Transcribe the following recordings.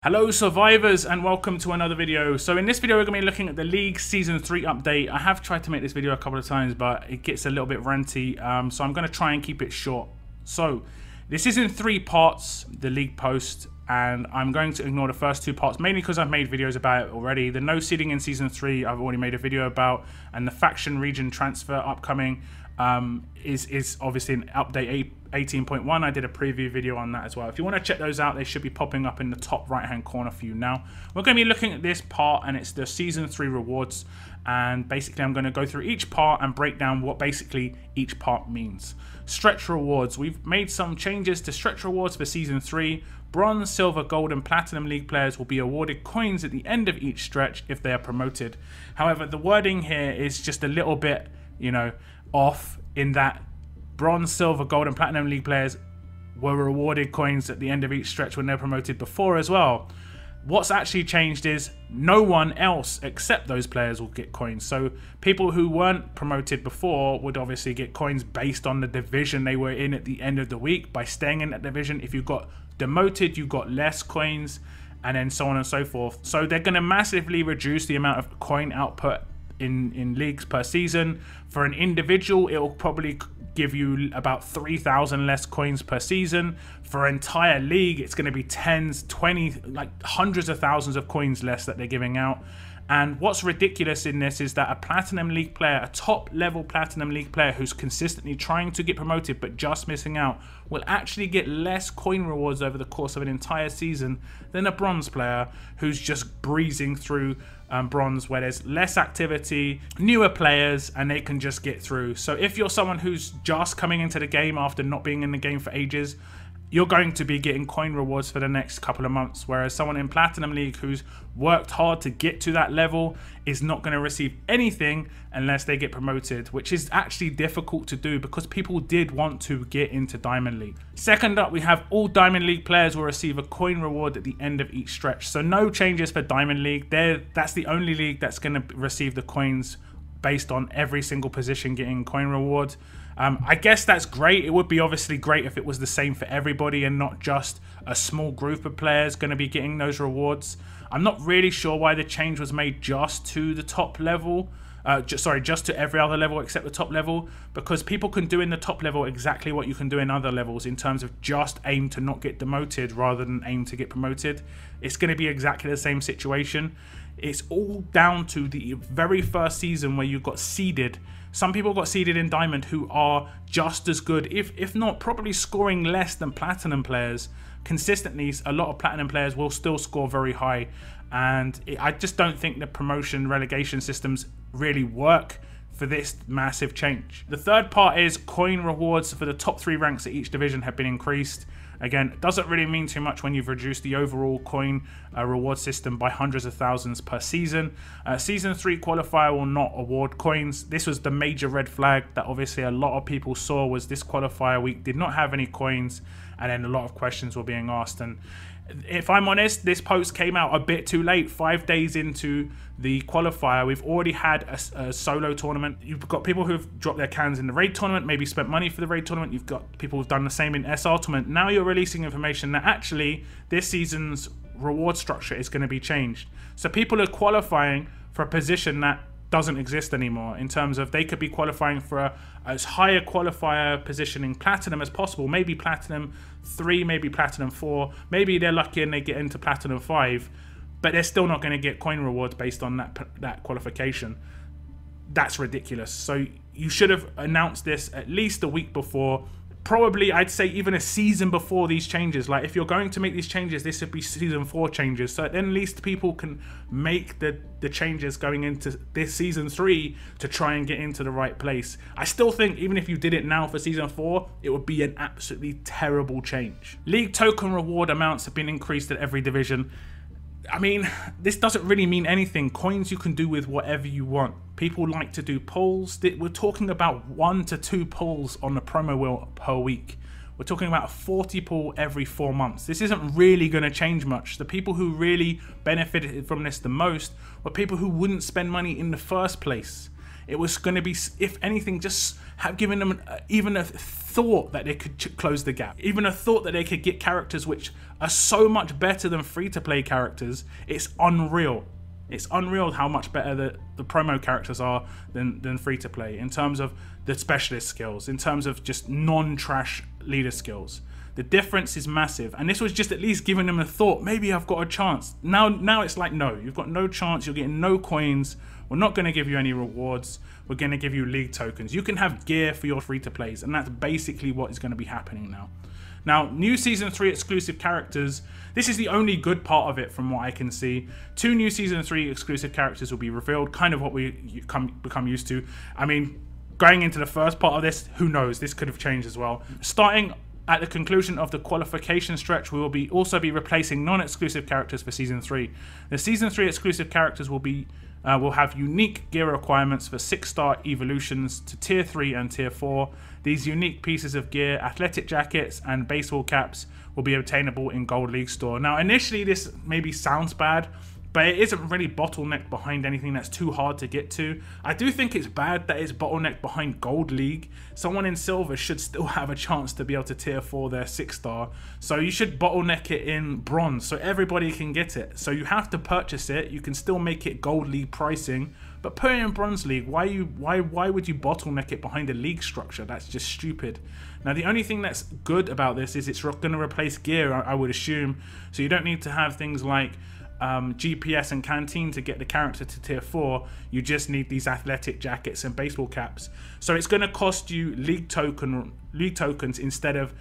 Hello survivors and welcome to another video. So in this video we're going to be looking at the League Season 3 update. I have tried to make this video a couple of times but it gets a little bit ranty, so I'm going to try and keep it short. So this is in 3 parts, the League post, and I'm going to ignore the first 2 parts mainly because I've made videos about it already. The no seeding in Season 3 I've already made a video about, and the faction region transfer upcoming is obviously an update 18.1. I did a preview video on that as well. If you want to check those out, they should be popping up in the top right hand corner for you now. We're going to be looking at this part, and it's the Season 3 rewards, and basically I'm going to go through each part and break down what basically each part means. Stretch rewards. We've made some changes to stretch rewards for Season 3. Bronze, Silver, Gold and Platinum League players will be awarded coins at the end of each stretch if they are promoted. However, the wording here is just a little bit, you know, off, in that Bronze, Silver, Gold and Platinum League players were awarded coins at the end of each stretch when they're promoted before as well. What's actually changed is no one else except those players will get coins. So people who weren't promoted before would obviously get coins based on the division they were in at the end of the week. By staying in that division, if you got demoted, you got less coins, and then so on and so forth. So they're going to massively reduce the amount of coin output in leagues per season. For an individual, it will probably give you about 3,000 less coins per season. For an entire league, it's going to be tens, 20, like hundreds of thousands of coins less that they're giving out. And what's ridiculous in this is that a Platinum League player, a top level Platinum League player who's consistently trying to get promoted but just missing out, will actually get less coin rewards over the course of an entire season than a Bronze player who's just breezing through Bronze, where there's less activity, newer players, and they can just get through. So if you're someone who's just coming into the game after not being in the game for ages, you're going to be getting coin rewards for the next couple of months, whereas someone in Platinum League who's worked hard to get to that level is not going to receive anything unless they get promoted, which is actually difficult to do because people did want to get into Diamond League. Second up, we have all Diamond League players will receive a coin reward at the end of each stretch. So no changes for Diamond League. That's the only league that's going to receive the coins based on every single position getting coin reward. I guess that's great. It would be obviously great if it was the same for everybody and not just a small group of players going to be getting those rewards. I'm not really sure why the change was made just to the top level. Just to every other level except the top level, because people can do in the top level exactly what you can do in other levels in terms of just aim to not get demoted rather than aim to get promoted. It's going to be exactly the same situation. It's all down to the very first season where you got seeded. Some people got seeded in Diamond who are just as good, if not probably scoring less than Platinum players. Consistently, a lot of Platinum players will still score very high, and I just don't think the promotion relegation systems really work for this massive change. The third part is coin rewards for the top 3 ranks at each division have been increased. Again, it doesn't really mean too much when you've reduced the overall coin reward system by hundreds of thousands per season. Season 3 qualifier will not award coins. This was the major red flag that obviously a lot of people saw, was this qualifier week did not have any coins, and then a lot of questions were being asked. And if I'm honest, this post came out a bit too late. 5 days into the qualifier, we've already had a solo tournament. You've got people who've dropped their cans in the raid tournament, maybe spent money for the raid tournament. You've got people who've done the same in SR tournament. Now you're releasing information that actually this season's reward structure is going to be changed. So people are qualifying for a position that doesn't exist anymore, in terms of they could be qualifying for as high a qualifier position in Platinum as possible, maybe Platinum 3, maybe Platinum 4, maybe they're lucky and they get into Platinum 5, but they're still not going to get coin rewards based on that qualification. That's ridiculous. So you should have announced this at least a week before, probably I'd say even a season before these changes. Like, if you're going to make these changes, this would be season 4 changes, so then at least people can make the changes going into this season 3 to try and get into the right place. I still think even if you did it now for season 4, it would be an absolutely terrible change. League token reward amounts have been increased at every division. I mean, this doesn't really mean anything. Coins you can do with whatever you want. People like to do pulls. We're talking about 1 to 2 pulls on the promo wheel per week. We're talking about a 40 pull every 4 months. This isn't really going to change much. The people who really benefited from this the most were people who wouldn't spend money in the first place. it was going to be, if anything, just have given them even a thought that they could close the gap, even a thought that they could get characters which are so much better than free-to-play characters. It's unreal. It's unreal how much better the promo characters are than free-to-play in terms of the specialist skills, in terms of just non-trash leader skills. The difference is massive, and this was just at least giving them a thought. Maybe I've got a chance. Now it's like, no, you've got no chance. You're getting no coins. We're not going to give you any rewards. We're going to give you league tokens. You can have gear for your free-to-plays, and that's basically what is going to be happening now. Now, new Season 3 exclusive characters. This is the only good part of it from what I can see. 2 new Season 3 exclusive characters will be revealed, kind of what we become used to. I mean, going into the first part of this, who knows? This could have changed as well. Starting at the conclusion of the qualification stretch, we will also be replacing non-exclusive characters for Season 3. The Season 3 exclusive characters will have unique gear requirements for 6-star evolutions to Tier 3 and Tier 4. These unique pieces of gear, athletic jackets and baseball caps, will be obtainable in Gold League Store. Now, initially this maybe sounds bad, but it isn't really bottlenecked behind anything that's too hard to get to. I do think it's bad that it's bottlenecked behind Gold League. Someone in Silver should still have a chance to be able to Tier 4 their 6-star. So you should bottleneck it in Bronze so everybody can get it. So you have to purchase it. You can still make it Gold League pricing, but put it in Bronze League. Why would you bottleneck it behind a league structure? That's just stupid. Now, the only thing that's good about this is it's going to replace gear, I would assume. So you don't need to have things like GPS and canteen to get the character to Tier 4. You just need these athletic jackets and baseball caps. So it's going to cost you league tokens instead of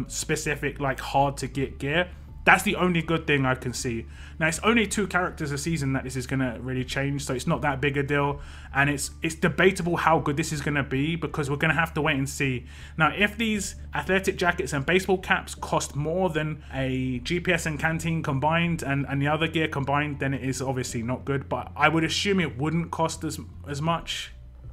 specific, like, hard to get gear. That's the only good thing I can see. Now, it's only 2 characters a season that this is going to really change, so it's not that big a deal. And it's debatable how good this is going to be, because we're going to have to wait and see. Now, if these athletic jackets and baseball caps cost more than a GPS and canteen combined and the other gear combined, then it is obviously not good. But I would assume it wouldn't cost as much.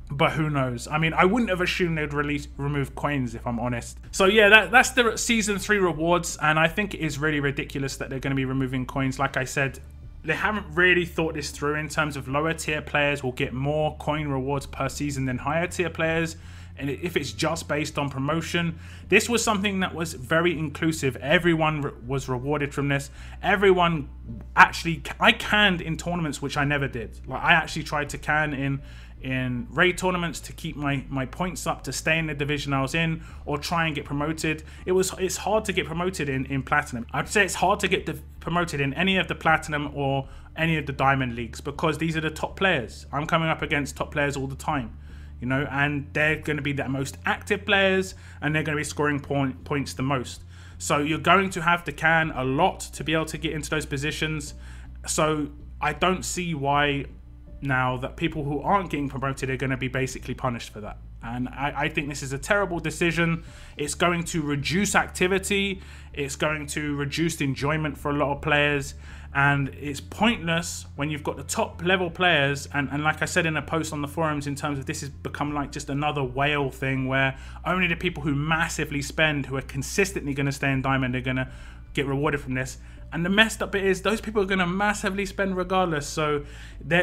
But who knows? I mean, I wouldn't have assumed they'd remove coins, if I'm honest. So yeah, that's the Season 3 rewards, and I think it is really ridiculous that they're going to be removing coins. Like I said, they haven't really thought this through in terms of lower tier players will get more coin rewards per season than higher tier players. And if it's just based on promotion, this was something that was very inclusive. Everyone was rewarded from this. Everyone actually, I canned in tournaments, which I never did. Like, I actually tried to can in raid tournaments to keep my points up to stay in the division I was in, or try and get promoted. It's hard to get promoted in Platinum. I'd say it's hard to get promoted in any of the Platinum or any of the Diamond leagues, because these are the top players. I'm coming up against top players all the time, you know, and they're going to be the most active players, and they're going to be scoring points the most. So you're going to have to can a lot to be able to get into those positions. So I don't see why now that people who aren't getting promoted are going to be basically punished for that. And I think this is a terrible decision. It's going to reduce activity. It's going to reduce enjoyment for a lot of players. And it's pointless when you've got the top level players. And like I said in a post on the forums, in terms of this has become like just another whale thing where only the people who massively spend, who are consistently going to stay in Diamond, are going to get rewarded from this. And the messed up bit is those people are going to massively spend regardless, so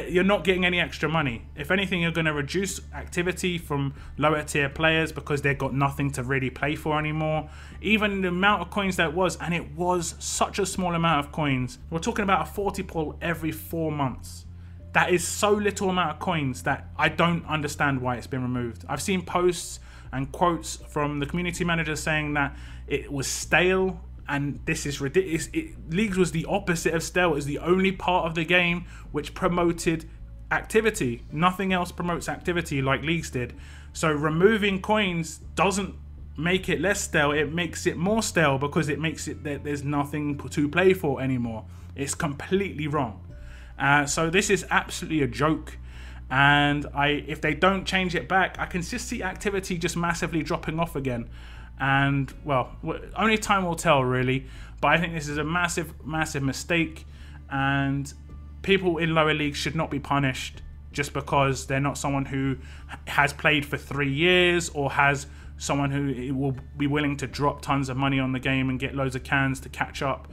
you're not getting any extra money. If anything, you're going to reduce activity from lower tier players because they've got nothing to really play for anymore. Even the amount of coins that it was, and it was such a small amount of coins. We're talking about a 40 pull every 4 months. That is so little amount of coins that I don't understand why it's been removed. I've seen posts and quotes from the community manager saying that it was stale. And this is ridiculous. Leagues was the opposite of stale. It was the only part of the game which promoted activity. Nothing else promotes activity like Leagues did. So removing coins doesn't make it less stale. It makes it more stale, because it makes it that there's nothing to play for anymore. It's completely wrong. So this is absolutely a joke. And if they don't change it back, I can just see activity just massively dropping off again. And well, only time will tell really, but I think this is a massive mistake, and people in lower leagues should not be punished just because they're not someone who has played for 3 years, or has someone who will be willing to drop tons of money on the game and get loads of cans to catch up.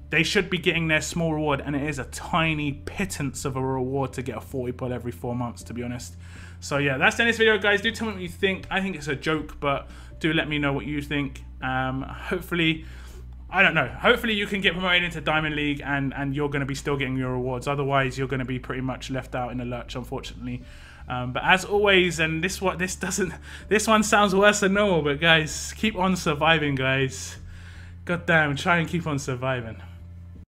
they should be getting their small reward, and it is a tiny pittance of a reward to get a 40 pull every 4 months, to be honest. So yeah, that's the end of this video, guys. Do tell me what you think. I think it's a joke, but do let me know what you think. Hopefully, I don't know, hopefully you can get promoted into Diamond League and you're going to be still getting your rewards. Otherwise, you're going to be pretty much left out in the lurch, unfortunately. But as always, and this one sounds worse than normal, but guys, keep on surviving, guys. God damn, try and keep on surviving.